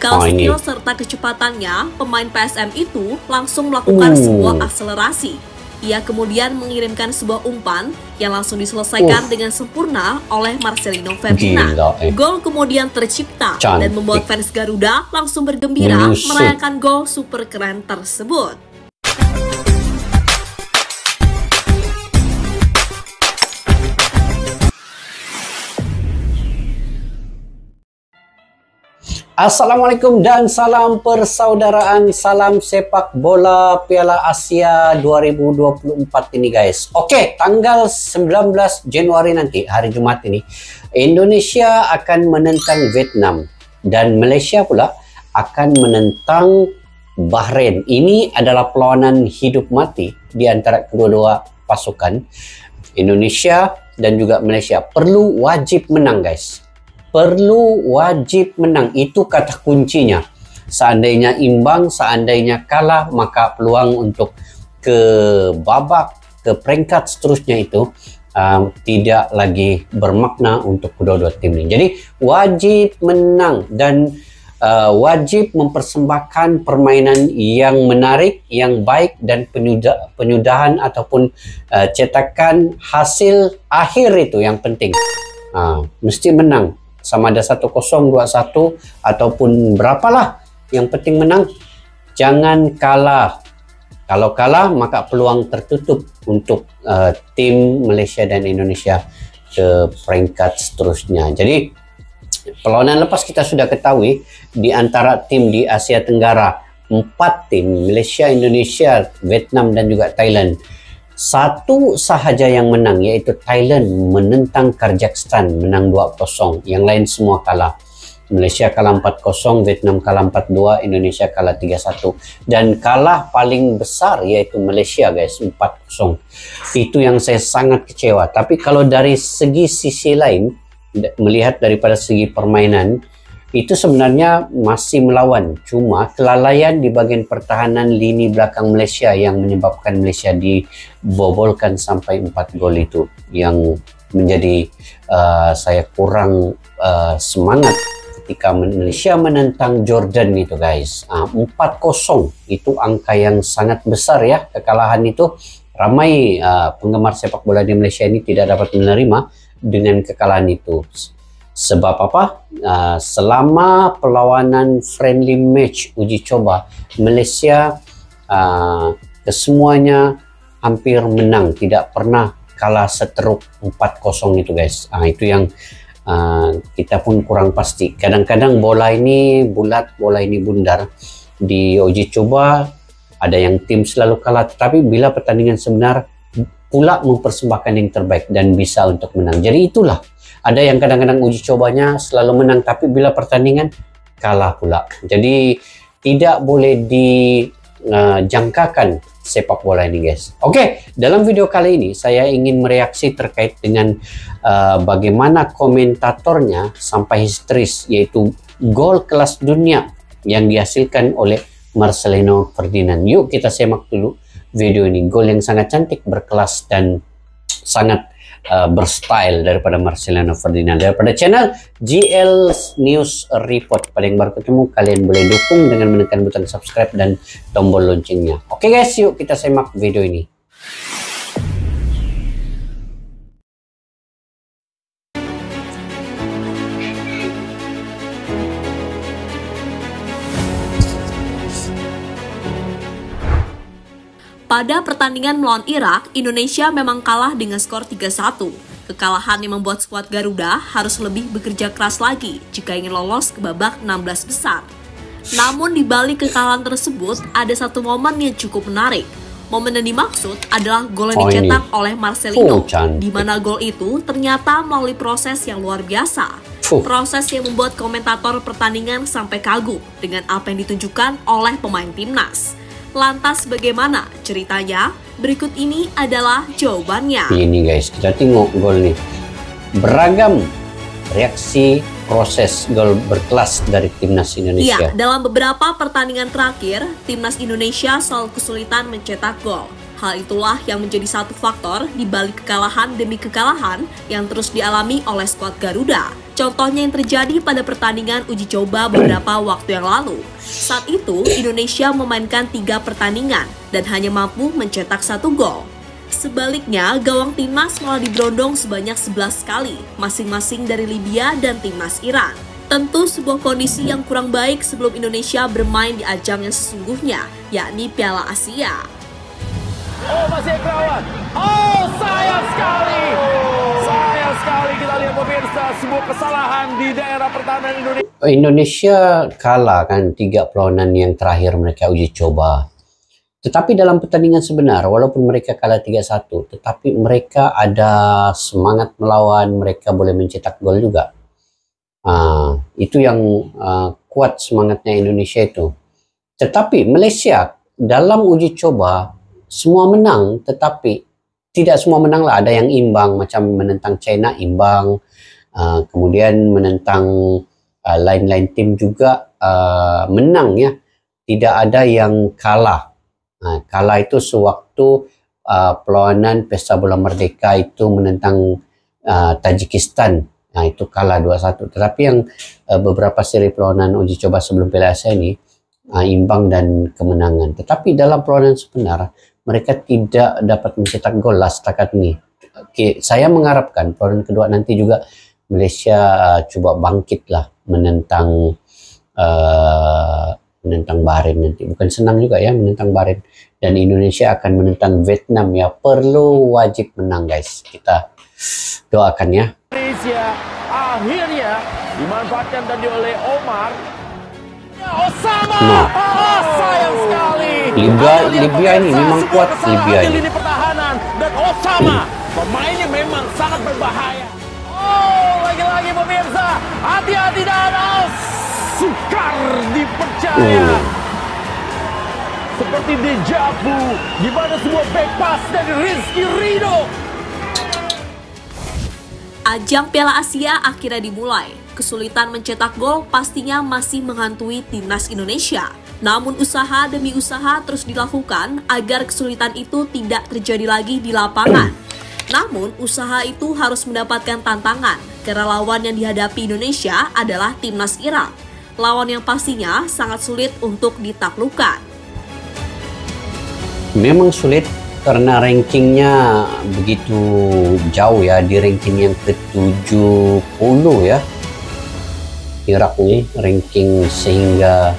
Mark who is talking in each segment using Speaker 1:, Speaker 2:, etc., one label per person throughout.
Speaker 1: Berbekal skill serta kecepatannya, pemain PSM itu langsung melakukan sebuah akselerasi. Ia kemudian mengirimkan sebuah umpan yang langsung diselesaikan dengan sempurna oleh Marcelino Ferdinand. Gol kemudian tercipta dan membuat fans Garuda langsung bergembira merayakan gol super keren tersebut.
Speaker 2: Assalamualaikum dan salam persaudaraan, salam sepak bola Piala Asia 2024 ini guys. Oke, tanggal 19 Januari nanti, hari Jumat ini, Indonesia akan menentang Vietnam dan Malaysia pula akan menentang Bahrain. Ini adalah perlawanan hidup mati di antara kedua-dua pasukan. Indonesia dan juga Malaysia perlu wajib menang guys. Perlu wajib menang, itu kata kuncinya. Seandainya imbang, seandainya kalah, maka peluang untuk ke babak, ke peringkat seterusnya itu tidak lagi bermakna untuk kedua-dua tim ini. Jadi wajib menang dan wajib mempersembahkan permainan yang menarik, yang baik, dan penyudahan ataupun cetakan hasil akhir itu yang penting. Mesti menang. Sama ada 1-0, 2-1 ataupun berapalah, yang penting menang. Jangan kalah. Kalau kalah maka peluang tertutup untuk tim Malaysia dan Indonesia ke peringkat seterusnya. Jadi perlawanan lepas kita sudah ketahui di antara tim di Asia Tenggara, 4 tim, Malaysia, Indonesia, Vietnam dan juga Thailand. Satu sahaja yang menang, yaitu Thailand menentang Kazakhstan, menang 2-0. Yang lain semua kalah. Malaysia kalah 4-0, Vietnam kalah 4-2, Indonesia kalah 3-1. Dan kalah paling besar yaitu Malaysia guys, 4-0. Itu yang saya sangat kecewa. Tapi kalau dari sisi lain, melihat daripada segi permainan, itu sebenarnya masih melawan. Cuma kelalaian di bagian pertahanan lini belakang Malaysia yang menyebabkan Malaysia dibobolkan sampai 4 gol itu, yang menjadi saya kurang semangat ketika Malaysia menentang Jordan itu guys. 4-0 itu angka yang sangat besar ya. Kekalahan itu ramai penggemar sepak bola di Malaysia ini tidak dapat menerima dengan kekalahan itu. Sebab apa? Selama perlawanan friendly match uji coba, Malaysia kesemuanya hampir menang, tidak pernah kalah seteruk 4-0 itu guys. Itu yang kita pun kurang pasti. Kadang-kadang bola ini bulat, bola ini bundar. Di uji coba ada yang tim selalu kalah, tetapi bila pertandingan sebenar pula mempersembahkan yang terbaik dan bisa untuk menang. Jadi itulah, ada yang kadang-kadang uji cobanya selalu menang, tapi bila pertandingan kalah pula. Jadi tidak boleh dijangkakan sepak bola ini guys. Oke, dalam video kali ini saya ingin mereaksi terkait dengan bagaimana komentatornya sampai histeris, yaitu gol kelas dunia yang dihasilkan oleh Marcelino Ferdinand. Yuk kita simak dulu video ini. Gol yang sangat cantik, berkelas dan sangat berstyle daripada Marcelino Ferdinand, daripada channel GL News Report. Pada yang baru ketemu, kalian boleh dukung dengan menekan butang subscribe dan tombol loncengnya. Oke guys, yuk kita simak video ini.
Speaker 1: Pada pertandingan melawan Irak, Indonesia memang kalah dengan skor 3-1. Kekalahan yang membuat skuad Garuda harus lebih bekerja keras lagi jika ingin lolos ke babak 16 besar. Namun di balik kekalahan tersebut, ada satu momen yang cukup menarik. Momen yang dimaksud adalah gol yang dicetak oleh Marcelino, di mana gol itu ternyata melalui proses yang luar biasa. Proses yang membuat komentator pertandingan sampai kagum dengan apa yang ditunjukkan oleh pemain timnas. Lantas bagaimana ceritanya? Berikut ini adalah jawabannya.
Speaker 2: Ini guys, kita tengok gol nih. Beragam reaksi proses gol berkelas dari timnas Indonesia.
Speaker 1: Ya, dalam beberapa pertandingan terakhir, timnas Indonesia selalu kesulitan mencetak gol. Hal itulah yang menjadi satu faktor di balik kekalahan demi kekalahan yang terus dialami oleh skuad Garuda. Contohnya yang terjadi pada pertandingan uji coba beberapa waktu yang lalu. Saat itu, Indonesia memainkan 3 pertandingan dan hanya mampu mencetak 1 gol. Sebaliknya, gawang timnas malah diberondong sebanyak 11 kali, masing-masing dari Libya dan timnas Iran. Tentu sebuah kondisi yang kurang baik sebelum Indonesia bermain di ajang yang sesungguhnya, yakni Piala Asia.
Speaker 3: Oh, masih Ekrawan. Oh, sayang sekali. Sayang sekali kita lihat pemirsa sebuah kesalahan di daerah pertahanan Indonesia.
Speaker 2: Indonesia kalah kan 3 perlawanan yang terakhir mereka uji coba. Tetapi dalam pertandingan sebenar, walaupun mereka kalah 3-1, tetapi mereka ada semangat melawan, mereka boleh mencetak gol juga. Itu yang kuat semangatnya Indonesia itu. Tetapi Malaysia dalam uji coba semua menang, tetapi tidak semua menang lah. Ada yang imbang, macam menentang China imbang, kemudian menentang lain-lain tim juga menang ya. Tidak ada yang kalah. Kalah itu sewaktu perlawanan Pesta Bola Merdeka itu menentang Tajikistan. Nah itu kalah 2-1. Tetapi yang beberapa seri perlawanan uji coba sebelum Piala Asia ini imbang dan kemenangan. Tetapi dalam perlawanan sebenar mereka tidak dapat mencetak gol lah setakat ini. Saya mengharapkan perlawanan kedua nanti juga Malaysia coba bangkit lah menentang Bahrain nanti. Bukan senang juga ya menentang Bahrain. Dan Indonesia akan menentang Vietnam ya. Perlu wajib menang guys. Kita doakan ya.
Speaker 3: Indonesia akhirnya dimanfaatkan tadi oleh Omar. Osama. Oh, sayang sekali.
Speaker 2: Libya ini memang kuat Libya ini.
Speaker 3: Lini pertahanan dan Osama pemainnya memang sangat berbahaya. Oh, lagi-lagi pemirsa, hati-hati dan sukar dipercaya. Seperti dejavu, gimana sebuah back pass dari Rizky Ridho.
Speaker 1: Ajang Piala Asia akhirnya dimulai. Kesulitan mencetak gol pastinya masih menghantui timnas Indonesia. Namun usaha demi usaha terus dilakukan agar kesulitan itu tidak terjadi lagi di lapangan. Namun usaha itu harus mendapatkan tantangan karena lawan yang dihadapi Indonesia adalah timnas Irak. Lawan yang pastinya sangat sulit untuk ditaklukkan.
Speaker 2: Memang sulit karena rankingnya begitu jauh ya, di ranking yang ke-70 ya. Irak ini ranking sehingga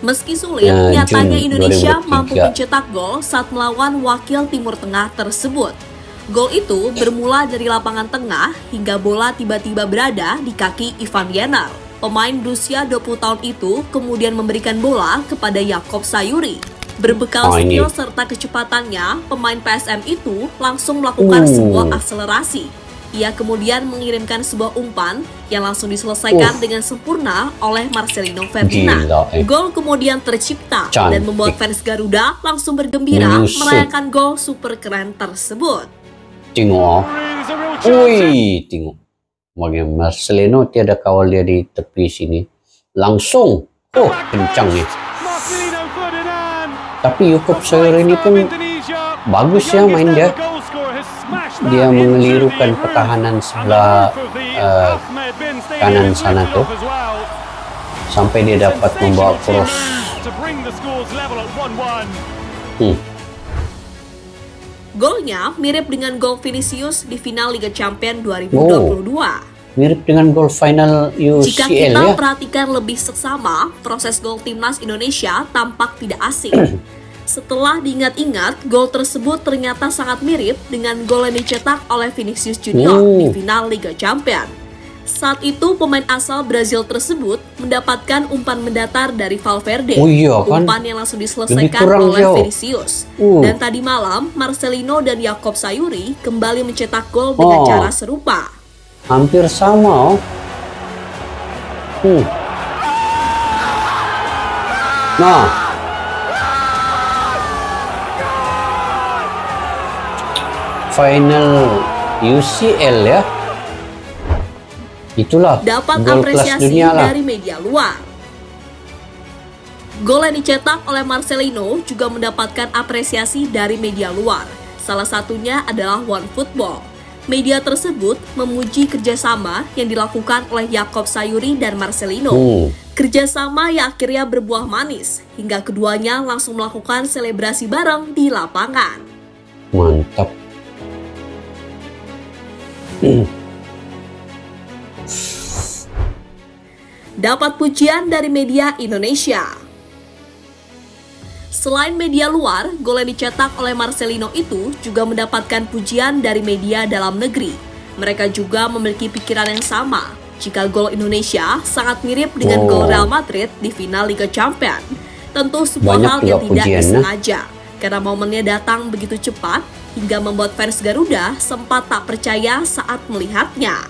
Speaker 1: meski sulit, nyatanya
Speaker 2: Jun
Speaker 1: Indonesia
Speaker 2: 2023
Speaker 1: mampu mencetak gol saat melawan wakil Timur Tengah tersebut. Gol itu bermula dari lapangan tengah hingga bola tiba-tiba berada di kaki Ivan Yenar. Pemain berusia 20 tahun itu kemudian memberikan bola kepada Yakob Sayuri. Berbekal skill serta kecepatannya, pemain PSM itu langsung melakukan sebuah akselerasi. Ia kemudian mengirimkan sebuah umpan yang langsung diselesaikan dengan sempurna oleh Marcelino Ferdinand. Gol kemudian tercipta dan membuat fans Garuda langsung bergembira merayakan gol super keren tersebut.
Speaker 2: Tengok. Wih, tengok. Marcelino tiada kawal dia di tepi sini. Langsung. Oh, kencang nih. Tapi Yakob Sayuri ini pun bagus ya main dia. Dia mengelirukan pertahanan sebelah kanan sana tuh sampai dia dapat membawa cross.
Speaker 1: Golnya mirip dengan gol Vinicius di final Liga Champions 2022.
Speaker 2: Mirip dengan gol final UCL.
Speaker 1: Jika kita perhatikan lebih seksama, proses gol timnas Indonesia tampak tidak asing. Setelah diingat-ingat, gol tersebut ternyata sangat mirip dengan gol yang dicetak oleh Vinicius Junior di final Liga Champions. Saat itu, pemain asal Brazil tersebut mendapatkan umpan mendatar dari Valverde. Umpan yang langsung diselesaikan oleh Vinicius. Dan tadi malam, Marcelino dan Yakob Sayuri kembali mencetak gol dengan cara serupa.
Speaker 2: Hampir sama. Nah. Final UCL ya. Itulah
Speaker 1: dapat
Speaker 2: gol kelas
Speaker 1: apresiasi
Speaker 2: dunia lah.
Speaker 1: dari media luar. Gol yang dicetak oleh Marcelino juga mendapatkan apresiasi dari media luar. Salah satunya adalah OneFootball. Media tersebut memuji kerjasama yang dilakukan oleh Yakob Sayuri dan Marcelino. Kerjasama yang akhirnya berbuah manis, hingga keduanya langsung melakukan selebrasi bareng di lapangan.
Speaker 2: Mantap.
Speaker 1: Dapat pujian dari media Indonesia. Selain media luar, gol yang dicetak oleh Marcelino itu juga mendapatkan pujian dari media dalam negeri. Mereka juga memiliki pikiran yang sama, jika gol Indonesia sangat mirip dengan gol Real Madrid di final Liga Champions. Tentu sebuah hal yang tidak disengaja, karena momennya datang begitu cepat, hingga membuat fans Garuda sempat tak percaya saat melihatnya.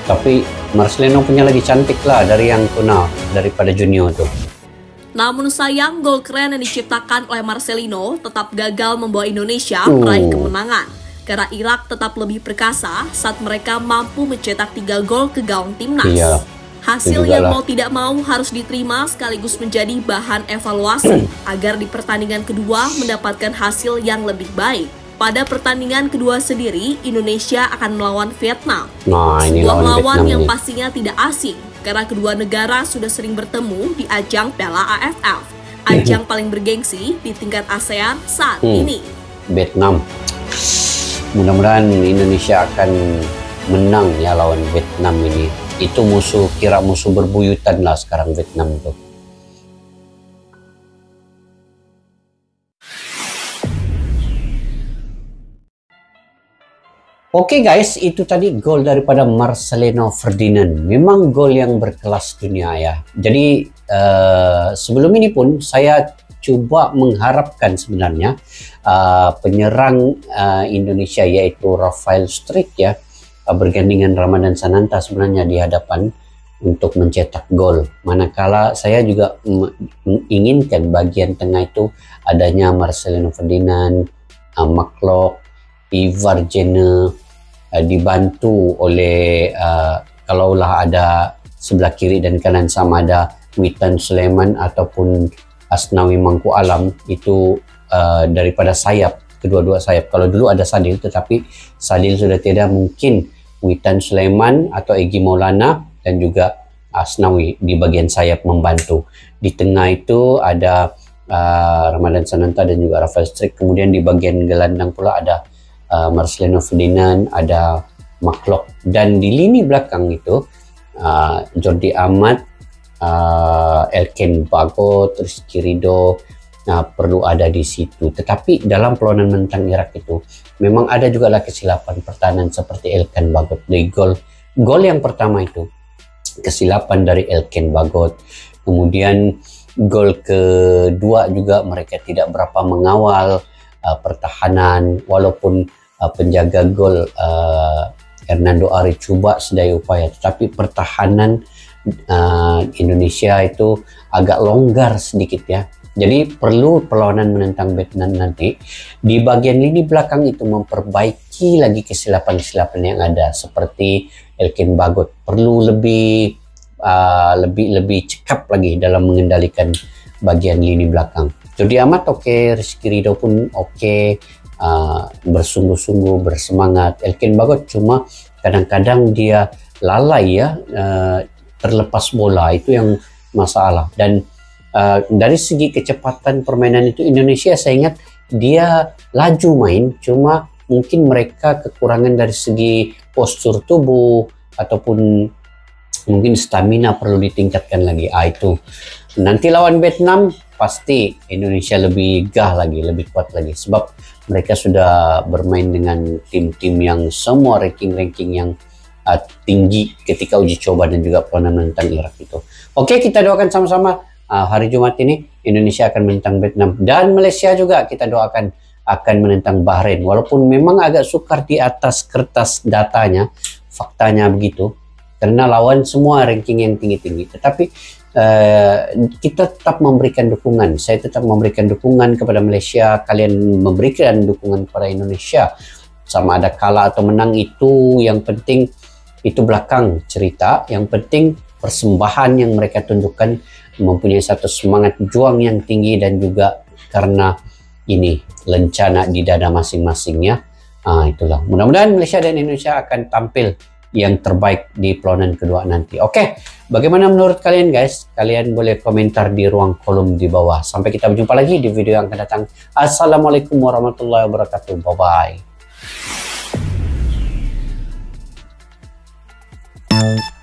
Speaker 2: Tapi Marcelino punya lagi cantik lah dari yang tuna, daripada Junior tuh.
Speaker 1: Namun sayang, gol keren yang diciptakan oleh Marcelino tetap gagal membawa Indonesia meraih kemenangan. Karena Irak tetap lebih perkasa saat mereka mampu mencetak 3 gol ke gawang timnas.
Speaker 2: Iya,
Speaker 1: Hasil yang mau tidak mau harus diterima sekaligus menjadi bahan evaluasi agar di pertandingan kedua mendapatkan hasil yang lebih baik. Pada pertandingan kedua sendiri, Indonesia akan melawan Vietnam. Sebuah lawan yang pastinya tidak asing, karena kedua negara sudah sering bertemu di ajang Piala AFF, ajang paling bergengsi di tingkat ASEAN saat ini.
Speaker 2: Vietnam, mudah-mudahan Indonesia akan menang ya lawan Vietnam ini. Itu musuh berbuyutan lah sekarang Vietnam itu. Oke guys, itu tadi gol daripada Marcelino Ferdinand. Memang gol yang berkelas dunia ya. Jadi sebelum ini pun saya coba mengharapkan sebenarnya penyerang Indonesia yaitu Rafael Struijk ya bergandingan Ramadan Sananta sebenarnya di hadapan untuk mencetak gol. Manakala saya juga menginginkan bagian tengah itu adanya Marcelino Ferdinand, McLeod, Ivar Jenner, dibantu oleh kalaulah ada sebelah kiri dan kanan sama ada Witan Sulaiman ataupun Asnawi Mangku Alam itu daripada sayap, kedua-dua sayap. Kalau dulu ada Sadil tetapi Sadil sudah tidak, mungkin Witan Sulaiman atau Egy Maulana dan juga Asnawi di bagian sayap membantu. Di tengah itu ada Ramadan Sananta dan juga Rafael Struijk. Kemudian di bagian gelandang pula ada Marcelino Ferdinand, ada McLeod, dan di lini belakang itu Jordi Amat, Elkan Bagot, Rizky Ridho perlu ada di situ. Tetapi dalam perlawanan menentang Irak itu memang ada juga lah kesilapan pertahanan seperti Elkan Bagot. Di gol yang pertama itu kesilapan dari Elkan Bagot. Kemudian gol kedua juga mereka tidak berapa mengawal pertahanan, walaupun penjaga gol Hernando Ari coba sedaya upaya, tetapi pertahanan Indonesia itu agak longgar sedikit ya. Jadi perlu perlawanan menentang Vietnam nanti di bagian lini belakang itu memperbaiki lagi kesilapan-kesilapan yang ada, seperti Elkan Bagot perlu lebih cekap lagi dalam mengendalikan bagian lini belakang. Jordi Amat oke, Rizky Ridho pun oke, bersungguh-sungguh, bersemangat. Elkan Bagot cuma kadang-kadang dia lalai ya, terlepas bola, itu yang masalah. Dan dari segi kecepatan permainan itu Indonesia saya ingat dia laju main, cuma mungkin mereka kekurangan dari segi postur tubuh ataupun mungkin stamina perlu ditingkatkan lagi. Itu nanti lawan Vietnam pasti Indonesia lebih gah lagi, lebih kuat lagi, sebab mereka sudah bermain dengan tim-tim yang semua ranking-ranking yang tinggi ketika uji coba dan juga perlawanan menentang Irak itu. Oke, kita doakan sama-sama hari Jumat ini Indonesia akan menentang Vietnam, dan Malaysia juga kita doakan akan menentang Bahrain. Walaupun memang agak sukar di atas kertas datanya, faktanya begitu, karena lawan semua ranking yang tinggi-tinggi. Tetapi kita tetap memberikan dukungan. Saya tetap memberikan dukungan kepada Malaysia. Kalian memberikan dukungan kepada Indonesia. Sama ada kalah atau menang itu yang penting, itu belakang cerita. Yang penting persembahan yang mereka tunjukkan, mempunyai satu semangat juang yang tinggi, dan juga karena ini lencana di dada masing-masingnya. Itulah, mudah-mudahan Malaysia dan Indonesia akan tampil yang terbaik di perlawanan kedua nanti. Oke, bagaimana menurut kalian guys? Kalian boleh komentar di ruang kolom di bawah. Sampai kita berjumpa lagi di video yang akan datang. Assalamualaikum warahmatullahi wabarakatuh. Bye-bye.